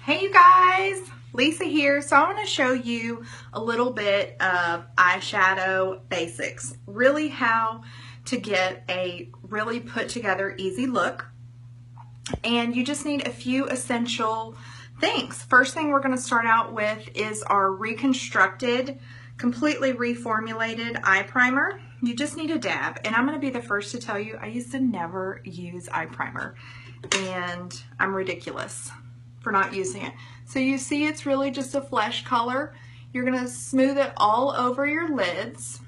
Hey you guys, Lisa here. So I'm going to show you a little bit of eyeshadow basics, really how to get a really put together easy look. And you just need a few essential things. First thing we're going to start out with is our reconstructed, completely reformulated eye primer. You just need a dab, and I'm going to be the first to tell you I used to never use eye primer, and I'm ridiculous for not using it. So you see it's really just a flesh color. You're going to smooth it all over your lids,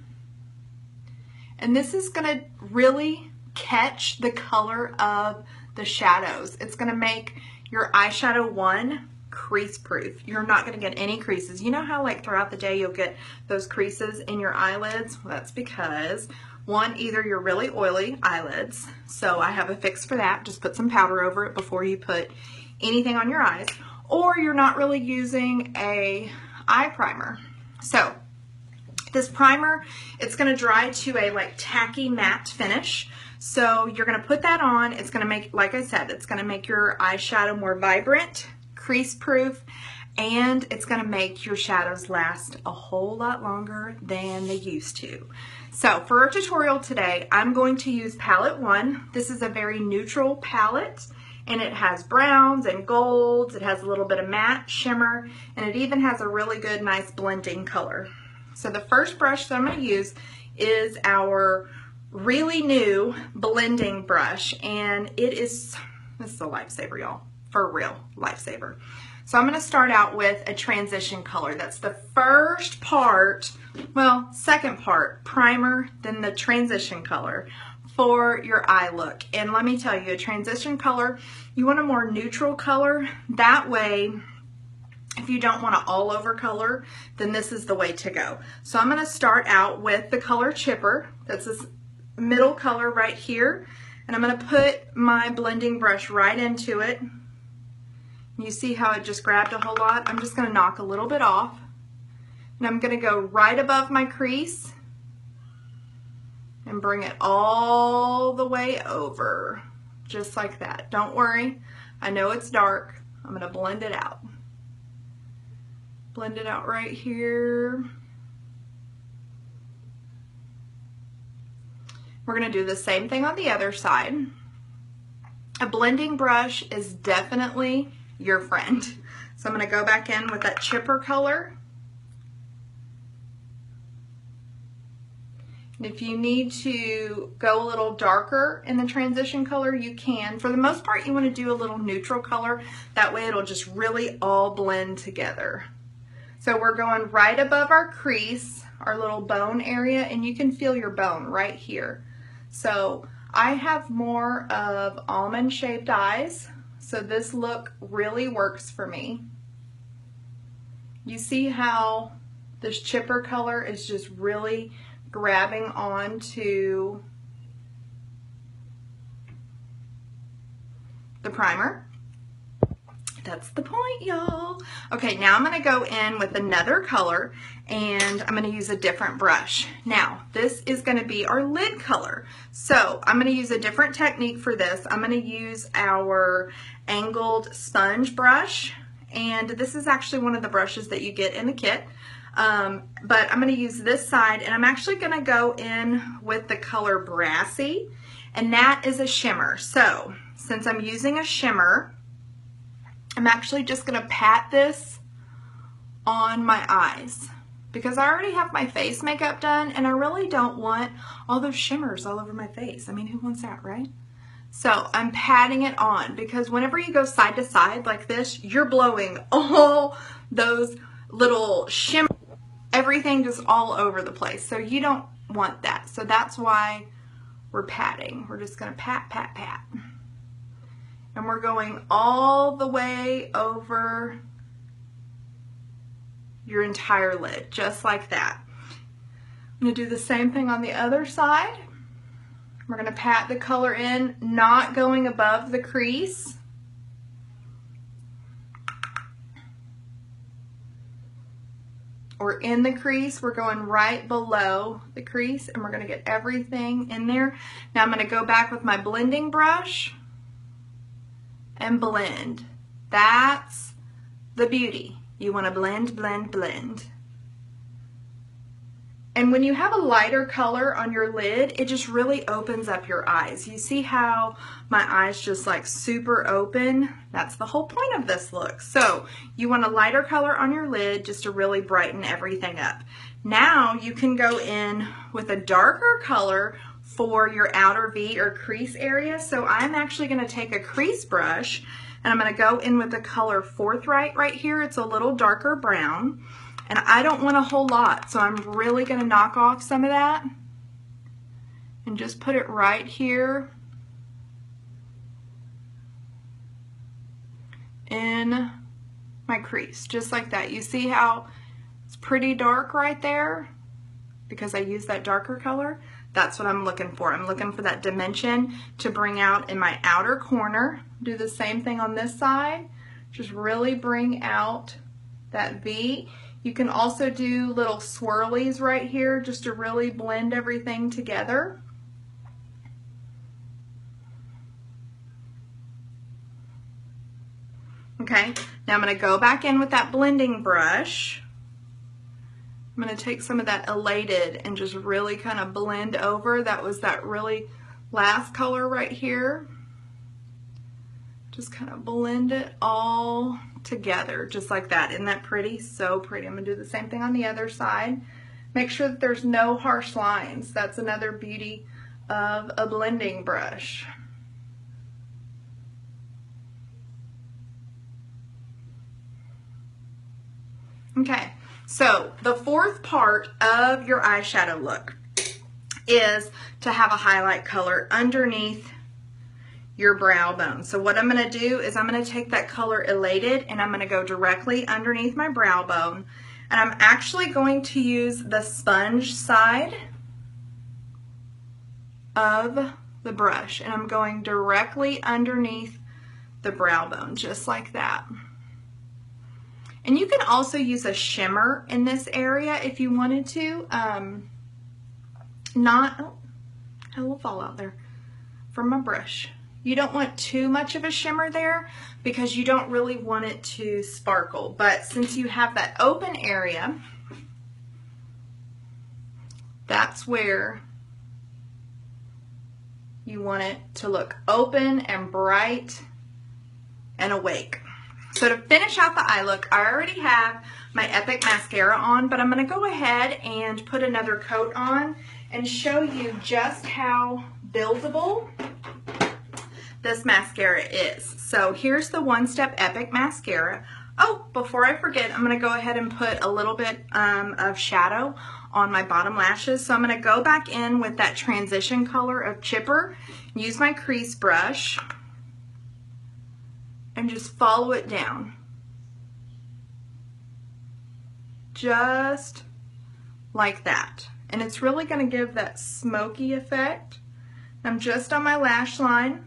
and this is going to really catch the color of the shadows. It's going to make your eyeshadow one crease proof. You're not going to get any creases. You know how like throughout the day you'll get those creases in your eyelids? Well, that's because one, either you're really oily eyelids, so I have a fix for that. Just put some powder over it before you put anything on your eyes, or you're not really using a eye primer. So this primer, it's going to dry to a like tacky matte finish. So you're going to put that on. It's going to make, like I said, it's going to make your eyeshadow more vibrant, crease proof, and it's going to make your shadows last a whole lot longer than they used to. So for our tutorial today, I'm going to use palette 1. This is a very neutral palette, and it has browns and golds. It has a little bit of matte shimmer, and it even has a really good, nice blending color. So the first brush that I'm going to use is our really new blending brush, and this is a lifesaver, y'all, for real, lifesaver. So I'm going to start out with a transition color. That's the first part, well, second part, primer, then the transition color for your eye look. And let me tell you, a transition color, you want a more neutral color. That way, if you don't want an all over color, then this is the way to go. So I'm going to start out with the color Chipper. That's this middle color right here, and I'm going to put my blending brush right into it. You see how it just grabbed a whole lot? I'm just going to knock a little bit off, and I'm going to go right above my crease and bring it all the way over, just like that. Don't worry, I know it's dark. I'm going to blend it out. Blend it out right here. We're going to do the same thing on the other side. A blending brush is definitely your friend. So I'm going to go back in with that Chipper color. And if you need to go a little darker in the transition color, you can. For the most part, you want to do a little neutral color. That way it'll just really all blend together. So we're going right above our crease, our little bone area, and you can feel your bone right here. So I have more of almond shaped eyes, so this look really works for me. You see how this Chipper color is just really grabbing onto the primer. That's the point, y'all. Okay, now I'm going to go in with another color, and I'm going to use a different brush. Now, this is going to be our lid color. So I'm going to use a different technique for this. I'm going to use our angled sponge brush, and this is actually one of the brushes that you get in the kit. But I'm going to use this side, and I'm actually going to go in with the color Brassy, and that is a shimmer. So since I'm using a shimmer, I'm actually just going to pat this on my eyes because I already have my face makeup done, and I really don't want all those shimmers all over my face. I mean, who wants that, right? So I'm patting it on because whenever you go side to side like this, you're blowing all those little shimmers, everything just all over the place. So you don't want that. So that's why we're patting. We're just going to pat, pat, pat. And we're going all the way over your entire lid, just like that. I'm going to do the same thing on the other side. We're going to pat the color in, not going above the crease. Or in the crease, we're going right below the crease, and we're going to get everything in there. Now I'm going to go back with my blending brush and blend. That's the beauty. You want to blend, blend, blend. And when you have a lighter color on your lid, it just really opens up your eyes. You see how my eyes just like super open? That's the whole point of this look. So you want a lighter color on your lid just to really brighten everything up. Now you can go in with a darker color for your outer V or crease area. So I'm actually going to take a crease brush and I'm going to go in with the color Forthright right here. It's a little darker brown. And I don't want a whole lot, so I'm really going to knock off some of that and just put it right here in my crease, just like that. You see how it's pretty dark right there because I used that darker color? That's what I'm looking for. I'm looking for that dimension to bring out in my outer corner. Do the same thing on this side. Just really bring out that V. You can also do little swirlies right here just to really blend everything together. Okay, now I'm going to go back in with that blending brush. I'm going to take some of that Elated and just really kind of blend over. That was that really last color right here. Just kind of blend it all together, just like that. Isn't that pretty? So pretty. I'm going to do the same thing on the other side. Make sure that there's no harsh lines. That's another beauty of a blending brush. Okay, so the fourth part of your eyeshadow look is to have a highlight color underneath your brow bone. So what I'm going to do is I'm going to take that color Elated and I'm going to go directly underneath my brow bone, and I'm actually going to use the sponge side of the brush, and I'm going directly underneath the brow bone, just like that. And you can also use a shimmer in this area if you wanted to. Oh, a little fall out there from my brush. You don't want too much of a shimmer there because you don't really want it to sparkle. But since you have that open area, that's where you want it to look open and bright and awake. So to finish out the eye look, I already have my Epic mascara on, but I'm going to go ahead and put another coat on and show you just how buildable this mascara is. So here's the One Step Epic mascara. Oh, before I forget, I'm going to go ahead and put a little bit of shadow on my bottom lashes. So I'm going to go back in with that transition color of Chipper, use my crease brush, and just follow it down. Just like that. And it's really going to give that smoky effect. I'm just on my lash line.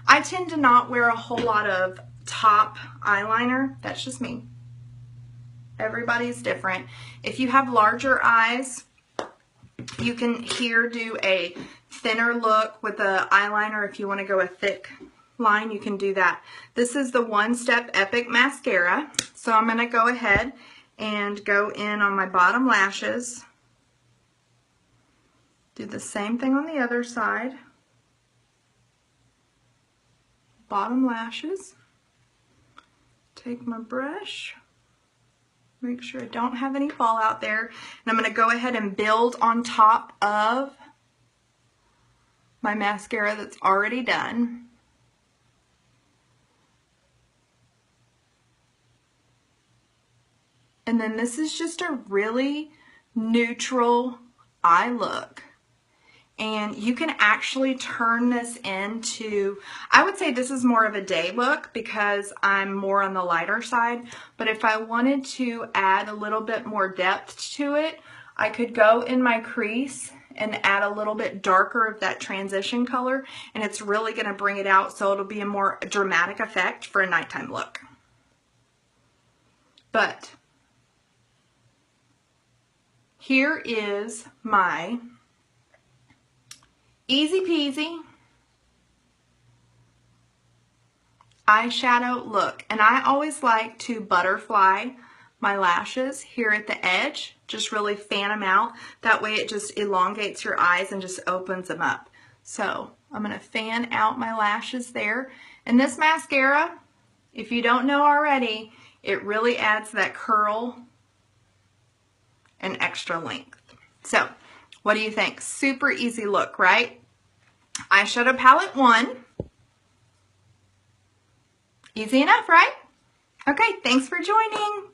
I tend to not wear a whole lot of top eyeliner. That's just me. Everybody's different. If you have larger eyes, you can here do a thinner look with the eyeliner. If you want to go a thick line, you can do that. This is the One Step Epic mascara. So I'm going to go ahead and go in on my bottom lashes. Do the same thing on the other side. Bottom lashes. Take my brush. Make sure I don't have any fallout there. And I'm going to go ahead and build on top of my mascara that's already done. And then this is just a really neutral eye look. And you can actually turn this into, I would say this is more of a day look because I'm more on the lighter side. But if I wanted to add a little bit more depth to it, I could go in my crease and add a little bit darker of that transition color. And it's really going to bring it out so it'll be a more dramatic effect for a nighttime look. But here is my easy peasy eyeshadow look. And I always like to butterfly my lashes here at the edge, just really fan them out. That way it just elongates your eyes and just opens them up. So I'm going to fan out my lashes there. And this mascara, if you don't know already, it really adds that curl and extra length. So what do you think? Super easy look, right? Eyeshadow palette 1. Easy enough, right? Okay, thanks for joining.